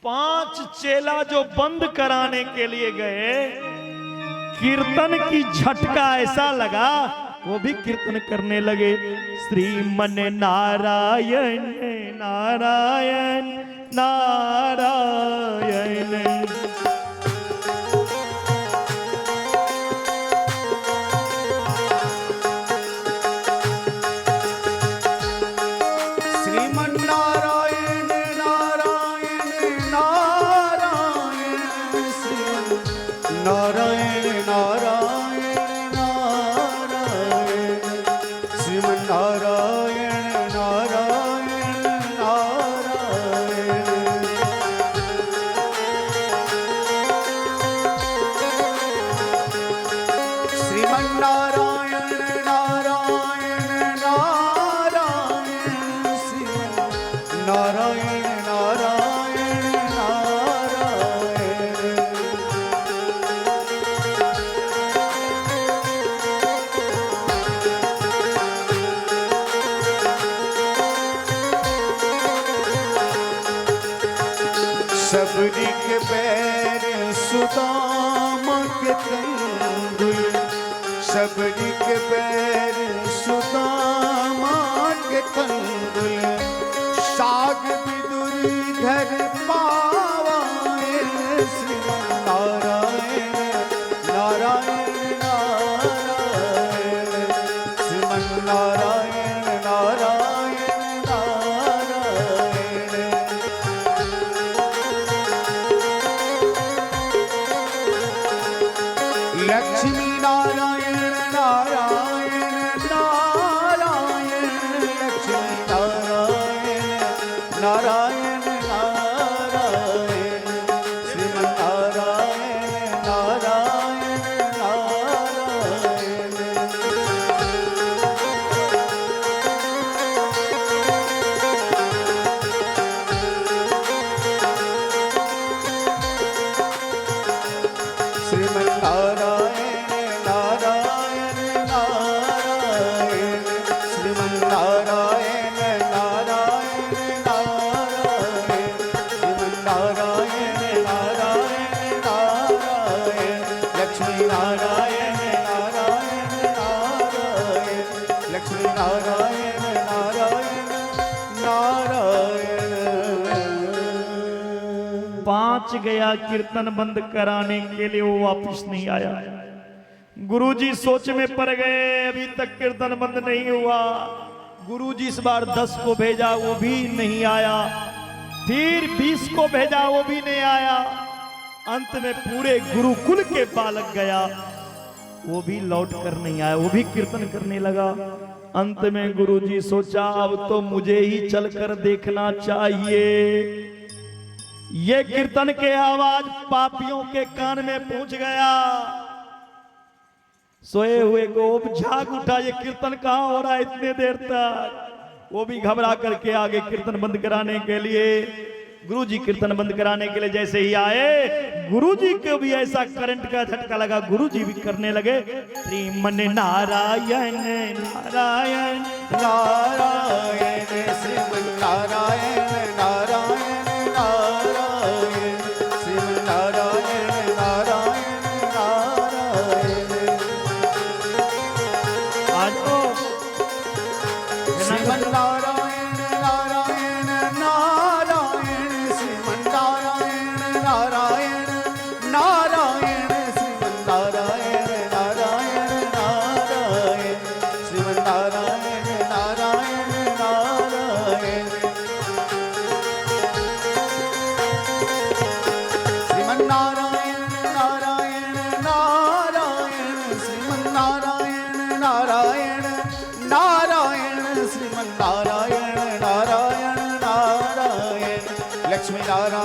5 चेला जो बंद कराने के लिए गए, कीर्तन की झटका ऐसा लगा वो भी कीर्तन करने लगे। श्रीमन नारायण नारायण नारायण। सबरी के पैर सुदामा के कंगुल, सबरी के पैर सुदामा के कंगुल, साग बिदुरी घर पावाए। श्री नारायण नारायण नारायण, श्रीमन नारायण नारायण नारायण। लक्ष्मी नारायण नारायण नारायण, लक्ष्मी नारायण नारायण नारायण, श्रीमन नारायण नारायण नारायण। श्रीमन नारायण नारायण नारायण, श्रीमन नारायण नारायण नारायण, श्रीमन नारायण नारायण नारायण, लक्ष्मी नारायण नारायण नारायण, लक्ष्मी नारायण नारायण नारायण। 5 गया कीर्तन बंद कराने के लिए, वो वापस नहीं आया। गुरुजी सोच में पड़ गए, अभी तक कीर्तन बंद नहीं हुआ। गुरुजी इस बार 10 को भेजा, वो भी नहीं आया। फिर 20 को भेजा, वो भी नहीं आया। अंत में पूरे गुरुकुल के बालक गया, वो भी लौट कर नहीं आया, वो भी कीर्तन करने लगा। अंत में गुरुजी सोचा अब तो मुझे ही चलकर देखना चाहिए। ये कीर्तन के आवाज पापियों के कान में पहुंच गया। सोए हुए गोप जाग उठा, ये कीर्तन कहां हो रहा है इतने देर तक। वो भी घबरा करके आगे कीर्तन बंद कराने के लिए। गुरुजी कीर्तन बंद कराने के लिए जैसे ही आए, गुरुजी को भी ऐसा करंट का झटका लगा, गुरुजी भी करने लगे श्रीमन नारायण नारायण नारायण, श्रीमन नारायण नारायण नारायण, श्रीमन नारायण नारायण नारायण। आज तो श्रीमन नारायण नारायण नारायण, श्रीमन नारायण नारायण नारायण, श्रीमन नारायण नारायण नारायण, श्रीमन नारायण नारायण नारायण। श्रीमन नारायण नारायण नारायण, श्रीमन नारायण नारायण नारायण, श्रीमन नारायण नारायण नारायण, लक्ष्मी नारायण